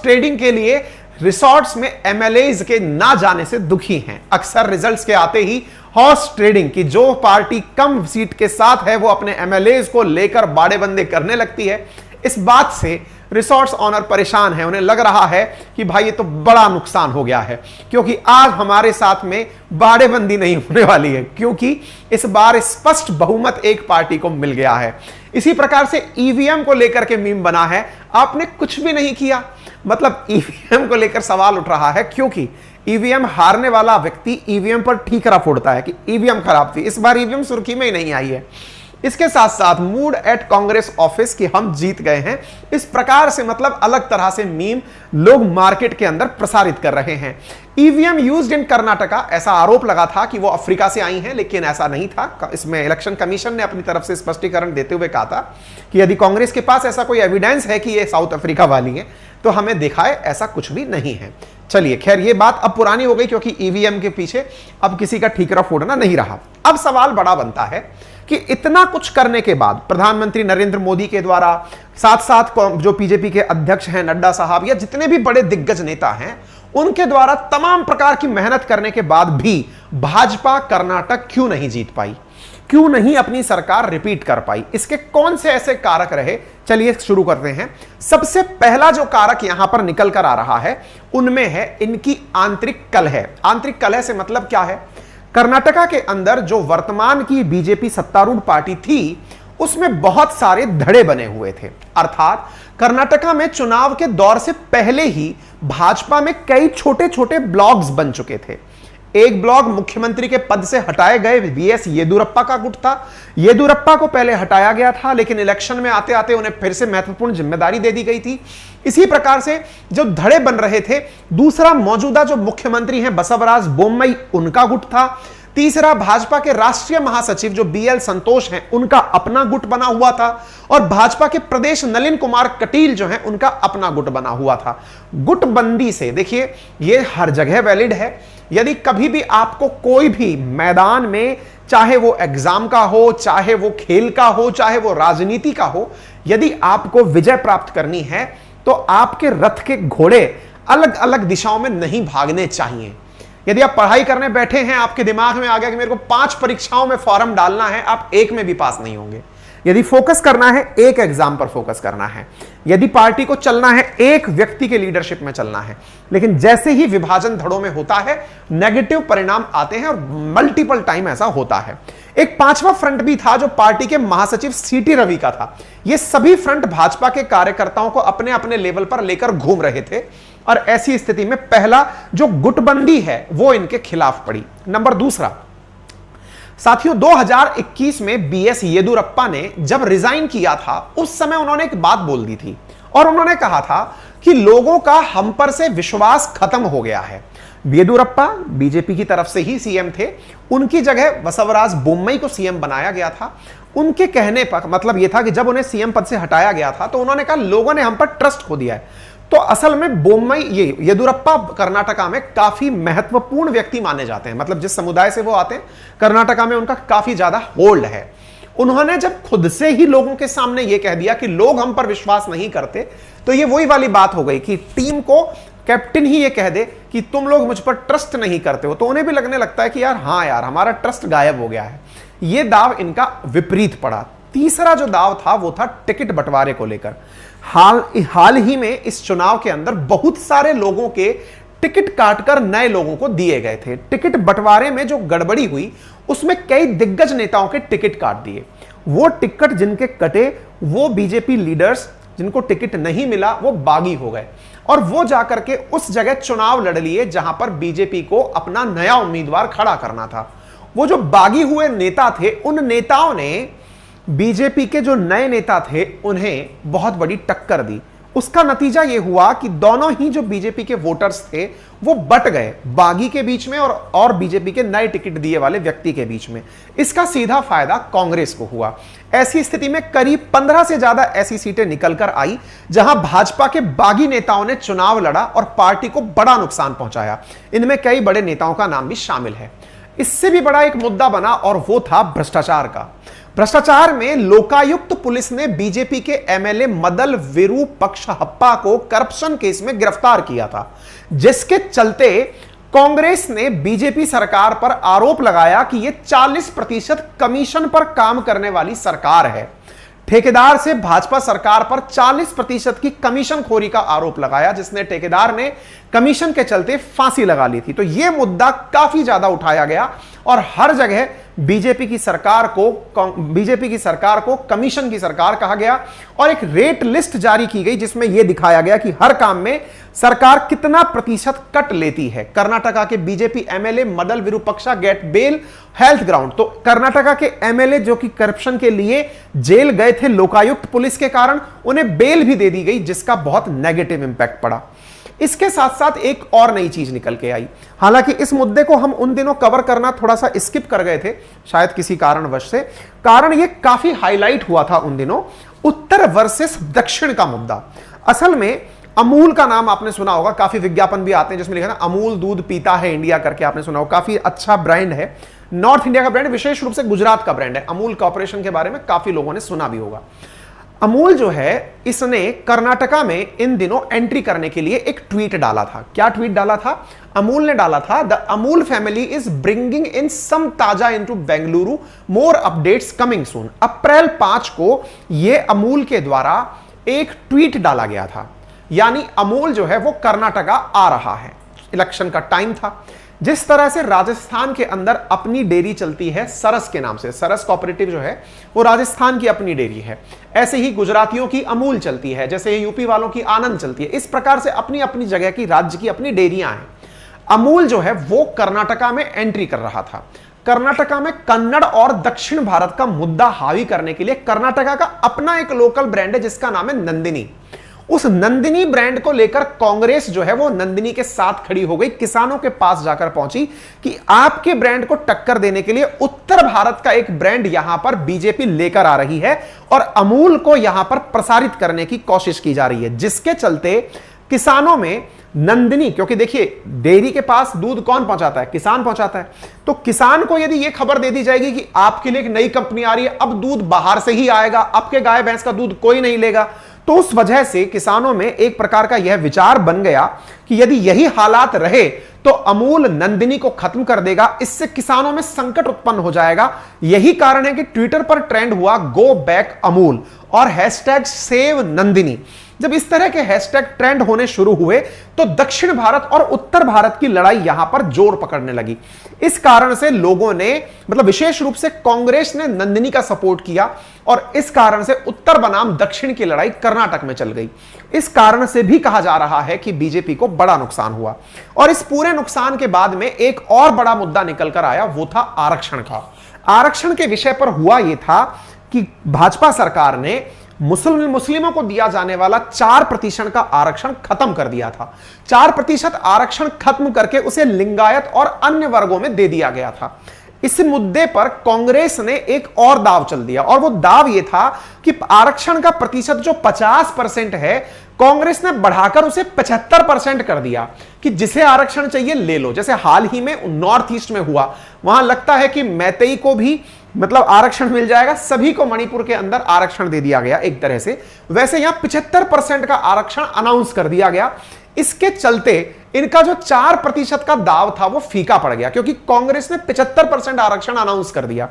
Trading के लिए resorts में एमएलएज के ना जाने से दुखी हैं। अक्सर रिजल्ट्स के आते ही हॉर्स ट्रेडिंग की जो पार्टी कम सीट के साथ है वो अपने एमएलएज को लेकर बाड़ेबंदी करने लगती है। इस बात से रिसोर्ट्स ऑनर परेशान है, उन्हें लग रहा है कि भाई ये तो बड़ा नुकसान हो गया है, क्योंकि आज हमारे साथ में बाड़ेबंदी नहीं होने वाली है, क्योंकि इस बार स्पष्ट बहुमत एक पार्टी को मिल गया है। इसी प्रकार से ईवीएम को लेकर के मीम बना है, आपने कुछ भी नहीं किया। मतलब ईवीएम को लेकर सवाल उठ रहा है, क्योंकि ईवीएम हारने वाला व्यक्ति ईवीएम पर ठीकरा फोड़ता है कि ईवीएम खराब थी। इस बार ईवीएम सुर्खी में ही नहीं आई है। इसके साथ साथ मूड एट कांग्रेस ऑफिस की हम जीत गए हैं, इस प्रकार से मतलब अलग तरह से मीम लोग मार्केट के अंदर प्रसारित कर रहे हैं। ईवीएम यूज्ड इन कर्नाटका, ऐसा आरोप लगा था कि वो अफ्रीका से आई हैं, लेकिन ऐसा नहीं था। इसमें इलेक्शन कमीशन ने अपनी तरफ से स्पष्टीकरण देते हुए कहा था कि यदि कांग्रेस के पास ऐसा कोई एविडेंस है कि ये साउथ अफ्रीका वाली है तो हमें दिखाए, ऐसा कुछ भी नहीं है। चलिए खैर, ये बात अब पुरानी हो गई, क्योंकि ईवीएम के पीछे अब किसी का ठीकरा फोड़ना नहीं रहा। अब सवाल बड़ा बनता है कि इतना कुछ करने के बाद प्रधानमंत्री नरेंद्र मोदी के द्वारा, साथ साथ जो बीजेपी के अध्यक्ष हैं नड्डा साहब या जितने भी बड़े दिग्गज नेता हैं, उनके द्वारा तमाम प्रकार की मेहनत करने के बाद भी भाजपा कर्नाटक क्यों नहीं जीत पाई, क्यों नहीं अपनी सरकार रिपीट कर पाई? इसके कौन से ऐसे कारक रहे? चलिए शुरू करते हैं। सबसे पहला जो कारक यहां पर निकल कर आ रहा है उनमें है इनकी आंतरिक कलह। आंतरिक कलह से मतलब क्या है? कर्नाटका के अंदर जो वर्तमान की बीजेपी सत्तारूढ़ पार्टी थी उसमें बहुत सारे धड़े बने हुए थे। अर्थात कर्नाटका में चुनाव के दौर से पहले ही भाजपा में कई छोटे छोटे ब्लॉक्स बन चुके थे। एक ब्लॉक मुख्यमंत्री के पद से हटाए गए वीएस येदुरप्पा का गुट था। येदुरप्पा को पहले हटाया गया था, लेकिन इलेक्शन में आते आते उन्हें फिर से महत्वपूर्ण जिम्मेदारी दे दी गई थी। इसी प्रकार से जो धड़े बन रहे थे, दूसरा मौजूदा जो मुख्यमंत्री हैं बसवराज बोम्मई, उनका गुट था। तीसरा भाजपा के राष्ट्रीय महासचिव जो बीएल संतोष हैं, उनका अपना गुट बना हुआ था। और भाजपा के प्रदेश नलिन कुमार कटील जो हैं, उनका अपना गुट बना हुआ था। गुटबंदी से देखिए, ये हर जगह वैलिड है। यदि कभी भी आपको कोई भी मैदान में, चाहे वो एग्जाम का हो, चाहे वो खेल का हो, चाहे वो राजनीति का हो, यदि आपको विजय प्राप्त करनी है तो आपके रथ के घोड़े अलग अलग दिशाओं में नहीं भागने चाहिए। यदि आप पढ़ाई करने बैठे हैं, आपके दिमाग में आ गया कि मेरे को 5 परीक्षाओं में फॉर्म डालना है, आप एक में भी पास नहीं होंगे। यदि फोकस करना है, एक एग्जाम पर फोकस करना है। यदि पार्टी को चलना है, एक व्यक्ति के लीडरशिप में चलना है। लेकिन जैसे ही विभाजन धड़ों में होता है, नेगेटिव परिणाम आते हैं और मल्टीपल टाइम ऐसा होता है। एक 5वां फ्रंट भी था जो पार्टी के महासचिव सीटी रवि का था। ये सभी फ्रंट भाजपा के कार्यकर्ताओं को अपने अपने लेवल पर लेकर घूम रहे थे और ऐसी स्थिति में पहला जो गुटबंदी है वो इनके खिलाफ पड़ी। नंबर दूसरा, साथियों 2021 में बीएस येदुरप्पा ने जब रिजाइन किया था, उस समय उन्होंने एक बात बोल दी थी और उन्होंने कहा था कि लोगों का हम पर से विश्वास खत्म हो गया है। येदुरप्पा बीजेपी की तरफ से ही सीएम थे, उनकी जगह बसवराज बोम्मई को सीएम बनाया गया था। उनके कहने पर मतलब यह था कि जब उन्हें सीएम पद से हटाया गया था तो उन्होंने कहा लोगों ने हम पर ट्रस्ट खो दिया है। तो असल में बोम्मई, ये येदुरप्पा कर्नाटका में काफी महत्वपूर्ण व्यक्ति माने जाते हैं। मतलब जिस समुदाय से वो आते हैं, कर्नाटका में उनका काफी ज्यादा होल्ड है। उन्होंने जब खुद से ही लोगों के सामने ये कह दिया कि लोग हम पर विश्वास नहीं करते, तो ये वही वाली बात हो गई कि टीम को कैप्टन ही ये कह दे कि तुम लोग मुझ पर ट्रस्ट नहीं करते हो, तो उन्हें भी लगने लगता है कि यार हाँ यार, हमारा ट्रस्ट गायब हो गया है। ये दाव इनका विपरीत पड़ा। तीसरा जो दाव था वो था टिकट बंटवारे को लेकर। हाल ही में इस चुनाव के अंदर बहुत सारे लोगों के टिकट काटकर नए लोगों को दिए गए थे। टिकट बंटवारे में जो गड़बड़ी हुई उसमें कई दिग्गज नेताओं के टिकट काट दिए। वो टिकट जिनके कटे, वो बीजेपी लीडर्स जिनको टिकट नहीं मिला वो बागी हो गए और वो जाकर के उस जगह चुनाव लड़ लिए जहां पर बीजेपी को अपना नया उम्मीदवार खड़ा करना था। वो जो बागी हुए नेता थे, उन नेताओं ने बीजेपी के जो नए नेता थे उन्हें बहुत बड़ी टक्कर दी। उसका नतीजा यह हुआ कि दोनों ही जो बीजेपी के वोटर्स थे वो बट गए, बागी के बीच में और बीजेपी के नए टिकट दिए वाले व्यक्ति के बीच में। इसका सीधा फायदा कांग्रेस को हुआ। ऐसी स्थिति में करीब 15 से ज्यादा ऐसी सीटें निकलकर आई जहां भाजपा के बागी नेताओं ने चुनाव लड़ा और पार्टी को बड़ा नुकसान पहुंचाया। इनमें कई बड़े नेताओं का नाम भी शामिल है। इससे भी बड़ा एक मुद्दा बना और वो था भ्रष्टाचार का। भ्रष्टाचार में लोकायुक्त पुलिस ने बीजेपी के एमएलए मदल विरूपक्षहप्पा को करप्शन केस में गिरफ्तार किया था, जिसके चलते कांग्रेस ने बीजेपी सरकार पर आरोप लगाया कि यह 40% कमीशन पर काम करने वाली सरकार है। ठेकेदार से भाजपा सरकार पर 40% की कमीशन खोरी का आरोप लगाया, जिसने ठेकेदार ने कमीशन के चलते फांसी लगा ली थी। तो यह मुद्दा काफी ज्यादा उठाया गया और हर जगह बीजेपी की सरकार को कमीशन की सरकार कहा गया और एक रेट लिस्ट जारी की गई जिसमें यह दिखाया गया कि हर काम में सरकार कितना प्रतिशत कट लेती है। कर्नाटका के BJP MLA Madal Virupaksha get bail health ground. तो कर्नाटका के एमएलए जो कि करप्शन के लिए जेल गए थे लोकायुक्त पुलिस के कारण, उन्हें बेल भी दे दी गई, जिसका बहुत नेगेटिव इंपैक्ट पड़ा। इसके साथ साथ एक और नई चीज निकल के आई। हालांकि इस मुद्दे को हम उन दिनों कवर करना थोड़ा सा स्किप कर गए थे, शायद किसी कारणवश से। कारण ये काफी हाईलाइट हुआ था उन दिनों, उत्तर वर्सेस दक्षिण का मुद्दा। असल में अमूल का नाम आपने सुना होगा, काफी विज्ञापन भी आते हैं जिसमें लिखा है अमूल दूध पीता है इंडिया करके, आपने सुना होगा। काफी अच्छा ब्रांड है, नॉर्थ इंडिया का ब्रांड, विशेष रूप से गुजरात का ब्रांड है। अमूल कॉर्पोरेशन के बारे में काफी लोगों ने सुना भी होगा। अमूल जो है, इसने कर्नाटका में इन दिनों एंट्री करने के लिए एक ट्वीट डाला था। क्या ट्वीट डाला था? अमूल ने डाला था, the Amul family is bringing in some Taaza into Bengaluru, more updates coming soon. April 5 को यह अमूल के द्वारा एक ट्वीट डाला गया था, यानी अमूल जो है वो कर्नाटका आ रहा है। इलेक्शन का टाइम था। जिस तरह से राजस्थान के अंदर अपनी डेयरी चलती है सरस के नाम से, सरस कोऑपरेटिव जो है वो राजस्थान की अपनी डेयरी है, ऐसे ही गुजरातियों की अमूल चलती है, जैसे यूपी वालों की आनंद चलती है। इस प्रकार से अपनी अपनी जगह की, राज्य की अपनी डेयरियां हैं। अमूल जो है वो कर्नाटका में एंट्री कर रहा था। कर्नाटका में कन्नड़ और दक्षिण भारत का मुद्दा हावी करने के लिए कर्नाटका का अपना एक लोकल ब्रांड है जिसका नाम है नंदिनी। उस नंदिनी ब्रांड को लेकर कांग्रेस जो है वो नंदिनी के साथ खड़ी हो गई, किसानों के पास जाकर पहुंची कि आपके ब्रांड को टक्कर देने के लिए उत्तर भारत का एक ब्रांड यहां पर बीजेपी लेकर आ रही है और अमूल को यहां पर प्रसारित करने की कोशिश की जा रही है, जिसके चलते किसानों में नंदिनी, क्योंकि देखिए डेयरी के पास दूध कौन पहुंचाता है? किसान पहुंचाता है। तो किसान को यदि यह खबर दे दी जाएगी कि आपके लिए एक नई कंपनी आ रही है, अब दूध बाहर से ही आएगा, आपके गाय भैंस का दूध कोई नहीं लेगा, तो उस वजह से किसानों में एक प्रकार का यह विचार बन गया कि यदि यही हालात रहे तो अमूल नंदिनी को खत्म कर देगा, इससे किसानों में संकट उत्पन्न हो जाएगा। यही कारण है कि ट्विटर पर ट्रेंड हुआ गो बैक अमूल और हैशटैग सेव नंदिनी। जब इस तरह के हैशटैग ट्रेंड होने शुरू हुए तो दक्षिण भारत और उत्तर भारत की लड़ाई यहां पर जोर पकड़ने लगी। इस कारण से लोगों ने, मतलब विशेष रूप से कांग्रेस ने नंदिनी का सपोर्ट किया और इस कारण से उत्तर बनाम दक्षिण की लड़ाई कर्नाटक में चल गई। इस कारण से भी कहा जा रहा है कि बीजेपी को बड़ा नुकसान हुआ। और इस पूरे नुकसान के बाद में एक और बड़ा मुद्दा निकल कर आया, वो था आरक्षण का। आरक्षण के विषय पर हुआ यह था कि भाजपा सरकार ने मुस्लिमों को दिया जाने वाला 4% का आरक्षण खत्म कर दिया था। 4% आरक्षण खत्म करके उसे लिंगायत और अन्य वर्गों में दे दिया गया था। इस मुद्दे पर कांग्रेस ने एक और दाव चल दिया और वो दाव ये था कि आरक्षण का प्रतिशत जो 50% है, कांग्रेस ने बढ़ाकर उसे 75% कर दिया कि जिसे आरक्षण चाहिए ले लो। जैसे हाल ही में नॉर्थ ईस्ट में हुआ, वहां लगता है कि मैतेई को भी मतलब आरक्षण मिल जाएगा, सभी को मणिपुर के अंदर आरक्षण दे दिया गया एक तरह से, वैसे यहां 75% का आरक्षण अनाउंस कर दिया गया। इसके चलते इनका जो 4% का दाव था वो फीका पड़ गया, क्योंकि कांग्रेस ने 75% आरक्षण अनाउंस कर दिया।